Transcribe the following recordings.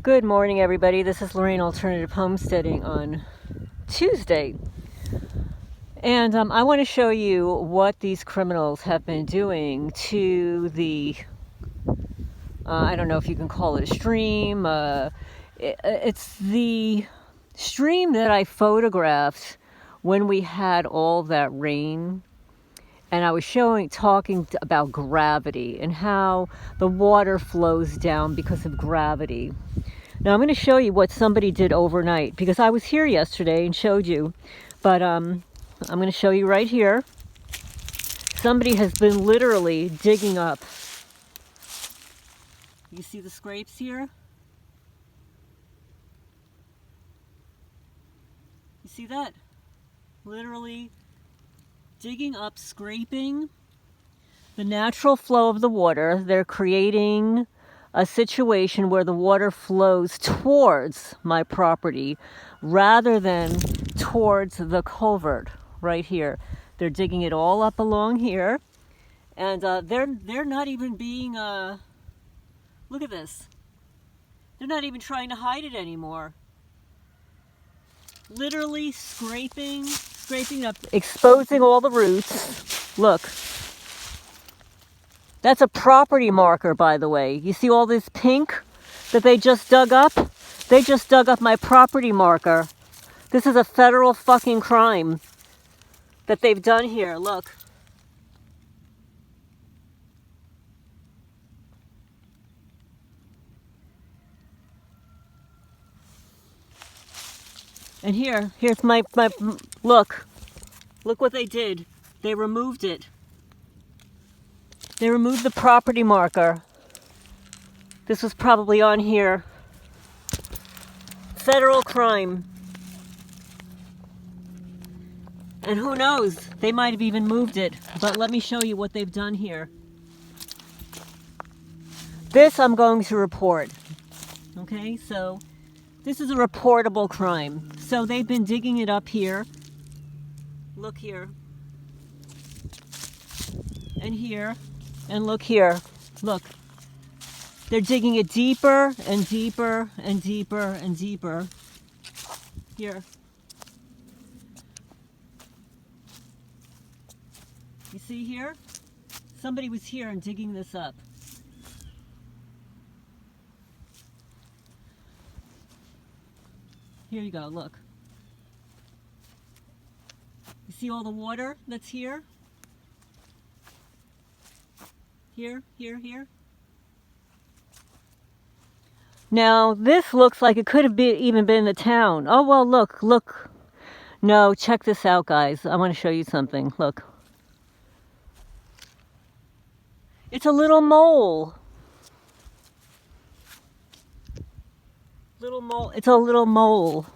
Good morning, everybody. This is Lorraine Alternative Homesteading on Tuesday. And I want to show you what these criminals have been doing to the, I don't know if you can call it a stream. It's the stream that I photographed when we had all that rain. And I was talking about gravity and how the water flows down because of gravity. Now I'm going to show you what somebody did overnight because I was here yesterday and showed you, but I'm going to show you right here. Somebody has been literally digging up. You see the scrapes here? You see that? Literally digging up, scraping the natural flow of the water. They're creating a situation where the water flows towards my property rather than towards the covert right here. They're digging it all up along here, and they're not even being look at this. They're not even trying to hide it anymore. Literally scraping up, exposing all the roots. Look. That's a property marker, by the way. You see all this pink that they just dug up? They just dug up my property marker. This is a federal fucking crime that they've done here. Look. And here's my look. Look what they did. They removed it. They removed the property marker. This was probably on here. Federal crime. And who knows? They might have even moved it. But let me show you what they've done here. This I'm going to report. Okay, so this is a reportable crime. So they've been digging it up here. Look here. And here. And look here, look. They're digging it deeper and deeper and deeper and deeper. Here. You see here? Somebody was here and digging this up. Here you go, look. You see all the water that's here? Here. Now, this looks like it could have even been the town. Oh, well, look. No, check this out, guys. I want to show you something. Look. It's a little mole. It's a little mole.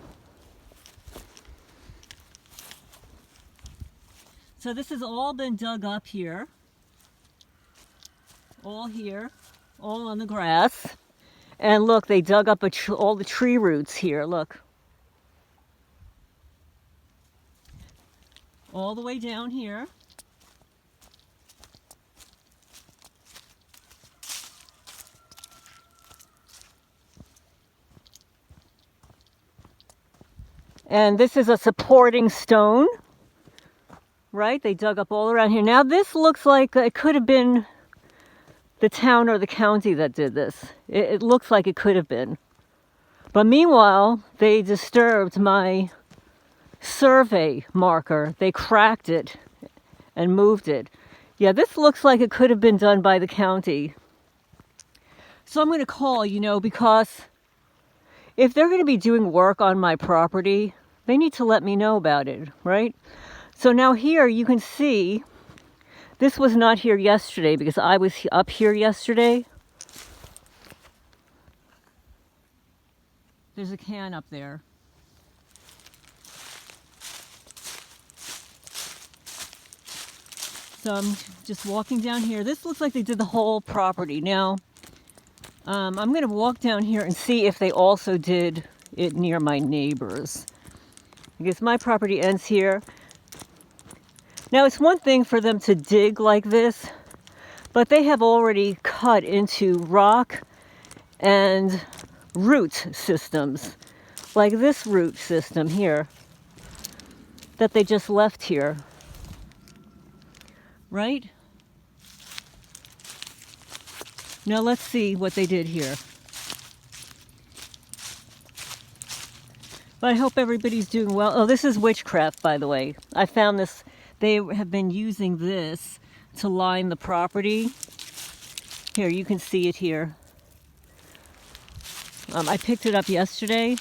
So this has all been dug up here. All here, all on the grass. And look, they dug up all the tree roots here, look. All the way down here. And this is a supporting stone, right? They dug up all around here. Now this looks like it could have been the town or the county that did this. It looks like it could have been. But meanwhile, they disturbed my survey marker. They cracked it and moved it. Yeah, this looks like it could have been done by the county. So I'm going to call, because if they're going to be doing work on my property, they need to let me know about it, right? So now here you can see. This was not here yesterday because I was up here yesterday. There's a can up there. So I'm just walking down here. This looks like they did the whole property. Now, I'm going to walk down here and see if they also did it near my neighbors. Because my property ends here. Now, it's one thing for them to dig like this, but they have already cut into rock and root systems, like this root system here that they just left here, right? Now let's see what they did here. But I hope everybody's doing well. Oh, this is witchcraft, by the way. I found this. They have been using this to line the property. Here, you can see it here. I picked it up yesterday.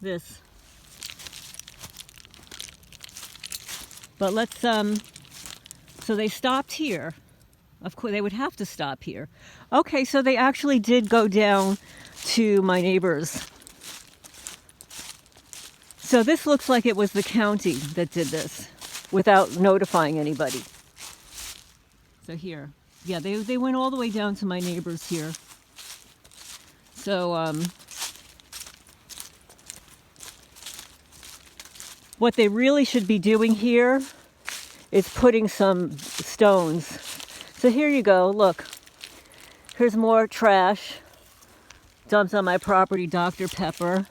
This. But let's, so they stopped here. Of course, they would have to stop here. Okay, so they actually did go down to my neighbors. So this looks like it was the county that did this without notifying anybody. So here, yeah, they went all the way down to my neighbors here. So what they really should be doing here is putting some stones. So here you go, look. Here's more trash dumped on my property, Dr. Pepper.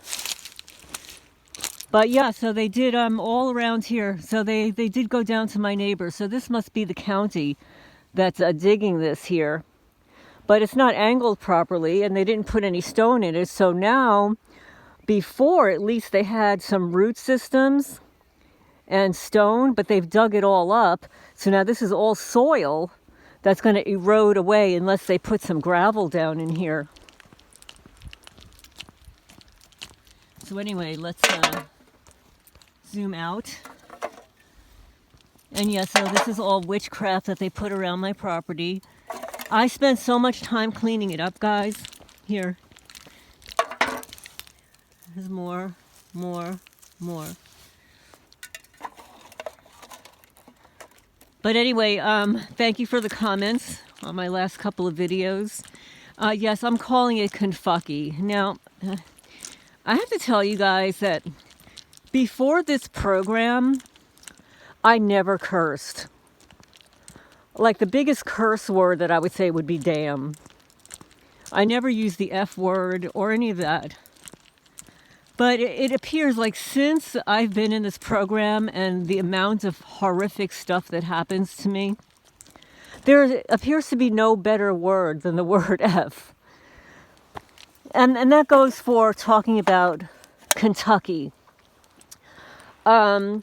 But yeah, so they did all around here. So they did go down to my neighbors. So this must be the county that's digging this here. But it's not angled properly, and they didn't put any stone in it. So now, before at least they had some root systems and stone, but they've dug it all up. So now this is all soil that's going to erode away unless they put some gravel down in here. So anyway, let's zoom out. And yeah, so this is all witchcraft that they put around my property. I spent so much time cleaning it up, guys. Here. There's more. But anyway, thank you for the comments on my last couple of videos. Yes, I'm calling it Kentucky. Now, I have to tell you guys that before this program, I never cursed. Like the biggest curse word that I would say would be damn. I never used the F word or any of that. But it appears like since I've been in this program and the amount of horrific stuff that happens to me, there appears to be no better word than the word F. And that goes for talking about Kentucky. I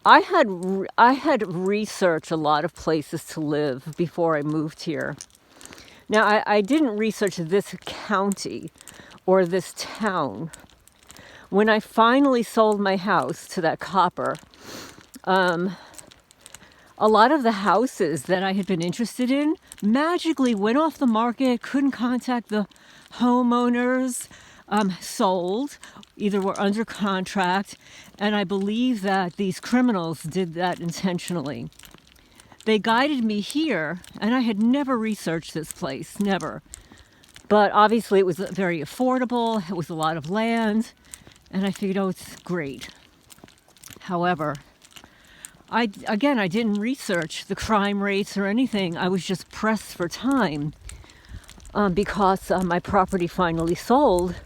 had researched a lot of places to live before I moved here. Now, I didn't research this county or this town. When I finally sold my house to that copper, a lot of the houses that I had been interested in magically went off the market, couldn't contact the homeowners, sold, either were under contract, and I believe that these criminals did that intentionally. They guided me here, and I had never researched this place, never. But obviously it was very affordable, it was a lot of land, and I figured, oh, it's great. However, I didn't research the crime rates or anything. I was just pressed for time because my property finally sold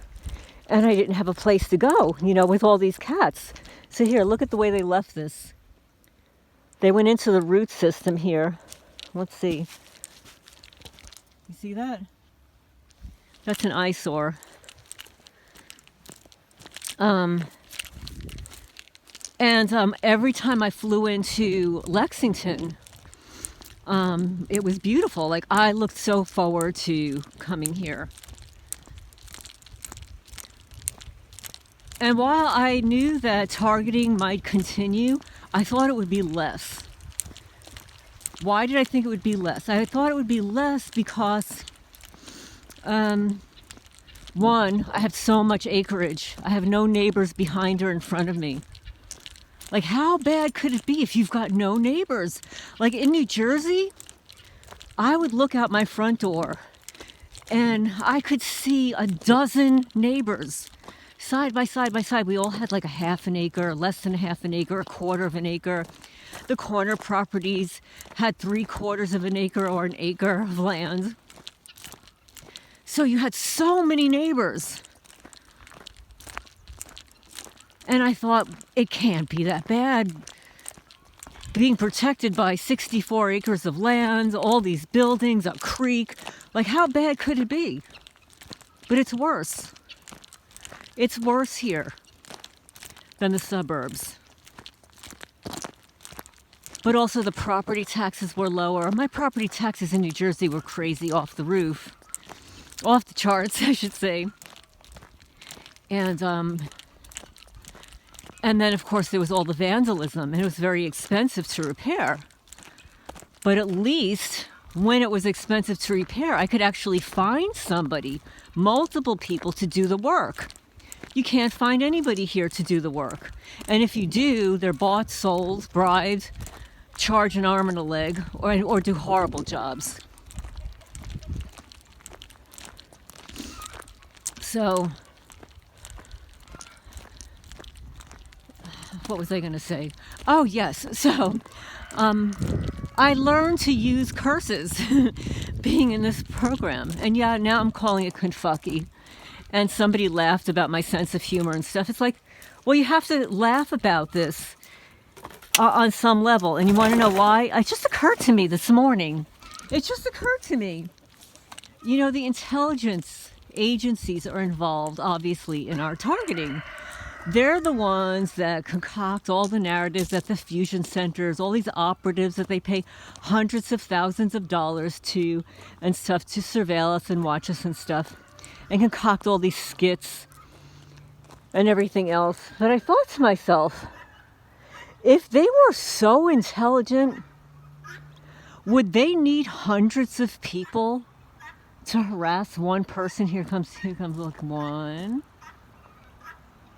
and I didn't have a place to go, with all these cats. So here, look at the way they left this. They went into the root system here. Let's see. You see that? That's an eyesore. Every time I flew into Lexington, it was beautiful. Like, I looked so forward to coming here. And while I knew that targeting might continue, I thought it would be less. Why did I think it would be less? I thought it would be less because, one, I have so much acreage. I have no neighbors behind or in front of me. Like, how bad could it be if you've got no neighbors? Like in New Jersey, I would look out my front door and I could see a dozen neighbors side by side by side. We all had like a half an acre, less than a half an acre, a quarter of an acre. The corner properties had 3/4 of an acre or an acre of land. So you had so many neighbors. And I thought, it can't be that bad. Being protected by 64 acres of land, all these buildings, a creek. Like, how bad could it be? But it's worse. It's worse here than the suburbs. But also the property taxes were lower. My property taxes in New Jersey were crazy, off the roof. Off the charts, I should say. And then, of course, there was all the vandalism, and it was very expensive to repair. But at least when it was expensive to repair, I could actually find somebody, multiple people, to do the work. You can't find anybody here to do the work. And if you do, they're bought, sold, bribed, charge an arm and a leg, or do horrible jobs. So, what was I going to say? Oh, yes. So, I learned to use curses being in this program. And yeah, now I'm calling it confucky. And somebody laughed about my sense of humor and stuff. It's like, well, you have to laugh about this on some level. And you want to know why? It just occurred to me this morning. It just occurred to me. You know, the intelligence agencies are involved, obviously, in our targeting. They're the ones that concoct all the narratives at the fusion centers, all these operatives that they pay hundreds of thousands of dollars to and stuff to surveil us and watch us and stuff, and concoct all these skits and everything else. But I thought to myself, if they were so intelligent, would they need hundreds of people to harass one person? Here comes look, one.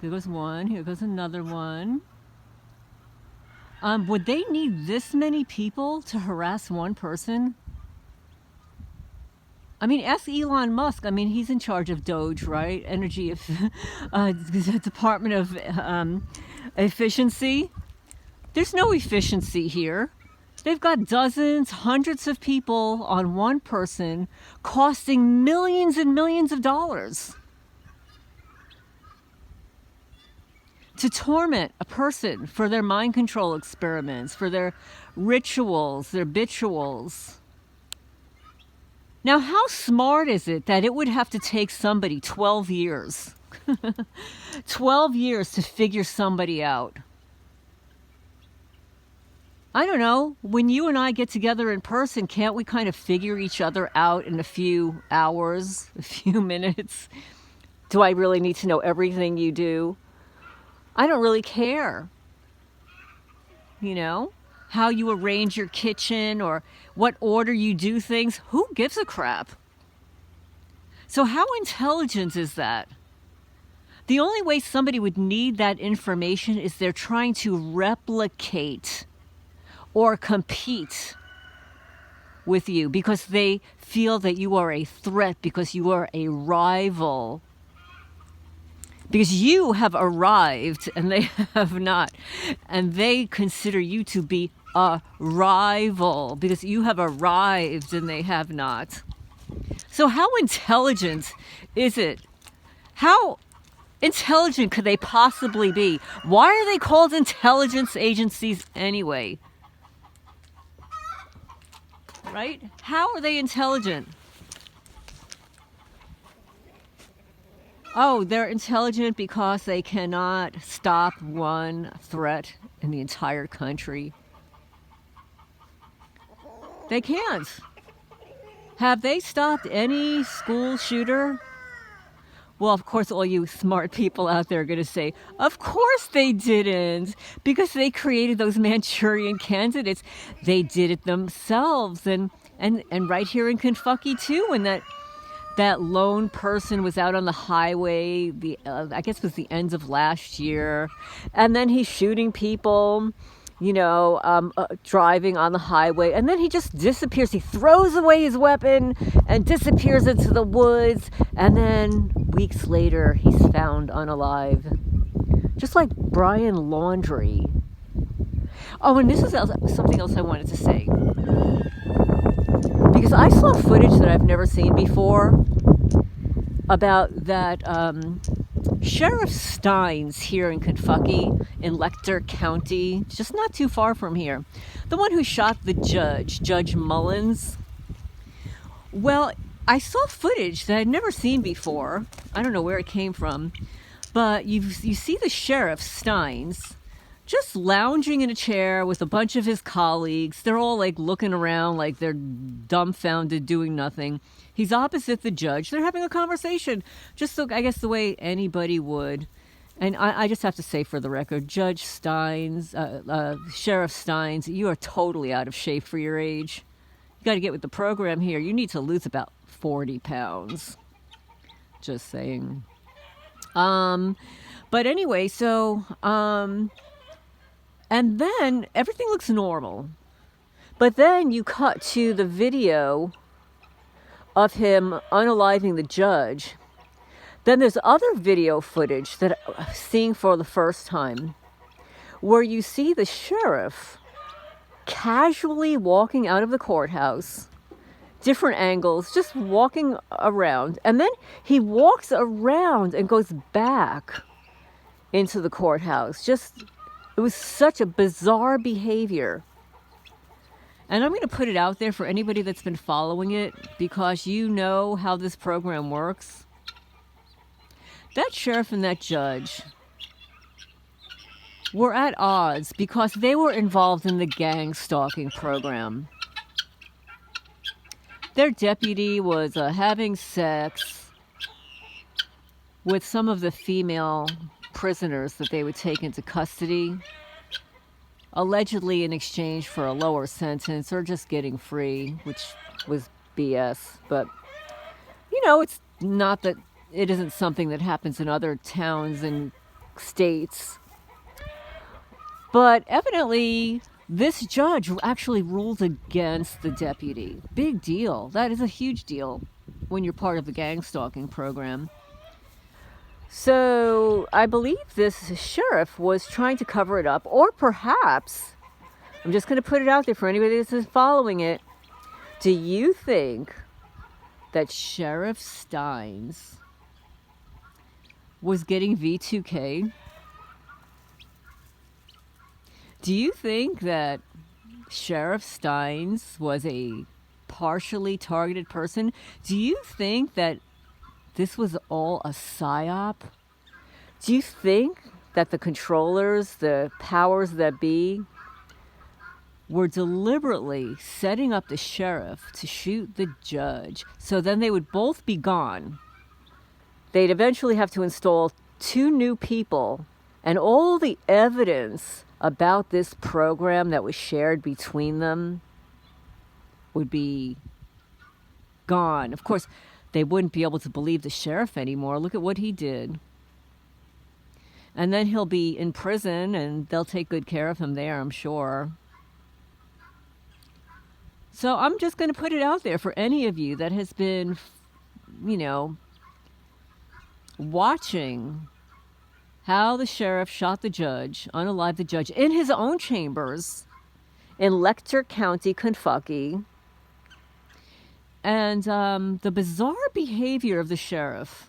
Here goes one. Here goes another one. Would they need this many people to harass one person? I mean, ask Elon Musk. I mean, he's in charge of Doge, right? Energy, Department of Efficiency. There's no efficiency here. They've got dozens, hundreds of people on one person, costing millions and millions of dollars to torment a person for their mind control experiments, for their rituals, their bituals. Now, how smart is it that it would have to take somebody 12 years, 12 years to figure somebody out? I don't know, when you and I get together in person, can't we kind of figure each other out in a few hours, a few minutes? Do I really need to know everything you do? I don't really care. You know, how you arrange your kitchen or what order you do things, who gives a crap? So how intelligent is that? The only way somebody would need that information is they're trying to replicate or compete with you because they feel that you are a threat, because you are a rival. Because you have arrived and they have not. And they consider you to be a rival because you have arrived and they have not. So how intelligent is it? How intelligent could they possibly be? Why are they called intelligence agencies anyway? Right? How are they intelligent? Oh, they're intelligent because they cannot stop one threat in the entire country. They can't. Have they stopped any school shooter? Well, of course, all you smart people out there are going to say, of course they didn't, because they created those Manchurian candidates. They did it themselves. And right here in Kentucky, too, when that lone person was out on the highway, I guess it was the end of last year, and then he's shooting people, driving on the highway, and then he just disappears. He throws away his weapon and disappears into the woods, and then weeks later, he's found unalive. Just like Brian Laundrie. Oh, and this is something else I wanted to say. Because I saw footage that I've never seen before. about that Sheriff Stines here in Kentucky, in Lecter County, just not too far from here. The one who shot the judge, Judge Mullins. Well, I saw footage that I'd never seen before. I don't know where it came from. But you see the Sheriff Stines just lounging in a chair with a bunch of his colleagues. They're all like looking around like they're dumbfounded, doing nothing. He's opposite the judge. They're having a conversation, just so, I guess, the way anybody would. And I just have to say, for the record, Judge Stines, Sheriff Stines, you are totally out of shape for your age. You got to get with the program here. You need to lose about 40 pounds. Just saying. But anyway, so, and then everything looks normal. But then you cut to the video of him unaliving the judge. Then there's other video footage that I'm seeing for the first time, where you see the sheriff casually walking out of the courthouse, different angles, just walking around. And then he walks around and goes back into the courthouse. It was such a bizarre behavior. And I'm going to put it out there for anybody that's been following it, because you know how this program works. That sheriff and that judge were at odds because they were involved in the Gangstalking program. Their deputy was having sex with some of the female prisoners that they would take into custody, allegedly in exchange for a lower sentence or just getting free, which was BS. But, you know, it's not that it isn't something that happens in other towns and states. But evidently, this judge actually ruled against the deputy. Big deal. That is a huge deal when you're part of the Gangstalking program. So I believe this sheriff was trying to cover it up, or perhaps, I'm just going to put it out there for anybody that's following it. Do you think that Sheriff Stines was getting V2K? Do you think that Sheriff Stines was a partially targeted person? Do you think that this was all a psyop? Do you think that the controllers, the powers that be, were deliberately setting up the sheriff to shoot the judge, so then they would both be gone? They'd eventually have to install 2 new people, and all the evidence about this program that was shared between them would be gone. Of course, they wouldn't be able to believe the sheriff anymore. Look at what he did. And then he'll be in prison, and they'll take good care of him there, I'm sure. So I'm just going to put it out there for any of you that has been, you know, watching how the sheriff shot the judge, unalived the judge, in his own chambers in Lecter County, Kentucky. And the bizarre behavior of the sheriff.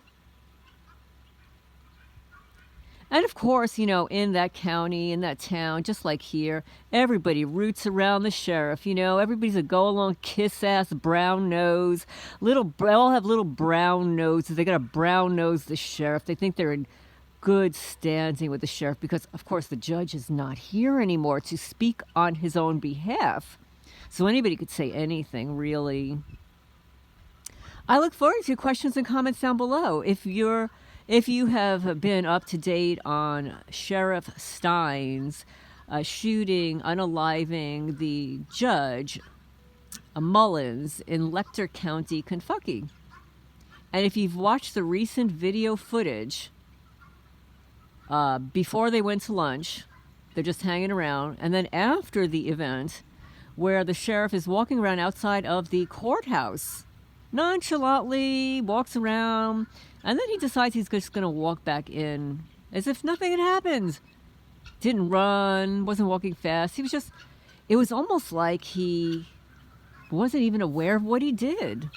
And of course, you know, in that county, in that town, just like here, everybody roots around the sheriff. You know, everybody's a go-along, kiss-ass, brown nose. They all have little brown noses. They got a brown nose, the sheriff. They think they're in good standing with the sheriff because, of course, the judge is not here anymore to speak on his own behalf. So anybody could say anything, really. I look forward to your questions and comments down below. If you have been up to date on Sheriff Stines shooting, unaliving the judge, Mullins, in Lecter County, Kentucky. And if you've watched the recent video footage before they went to lunch, they're just hanging around, and then after the event, where the sheriff is walking around outside of the courthouse, nonchalantly walks around, and then he decides he's just going to walk back in as if nothing had happened. Didn't run, wasn't walking fast. It was almost like he wasn't even aware of what he did.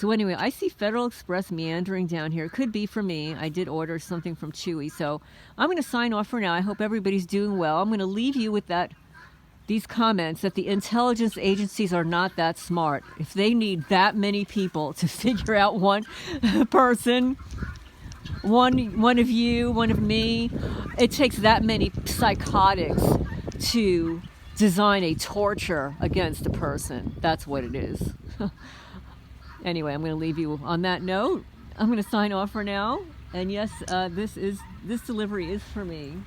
So anyway, I see Federal Express meandering down here. It could be for me. I did order something from Chewy. So I'm going to sign off for now. I hope everybody's doing well. I'm going to leave you with these comments that the intelligence agencies are not that smart. If they need that many people to figure out one person, one of you, one of me, it takes that many psychotics to design a torture against a person. That's what it is. Anyway, I'm going to leave you on that note. I'm going to sign off for now. And yes, this delivery is for me.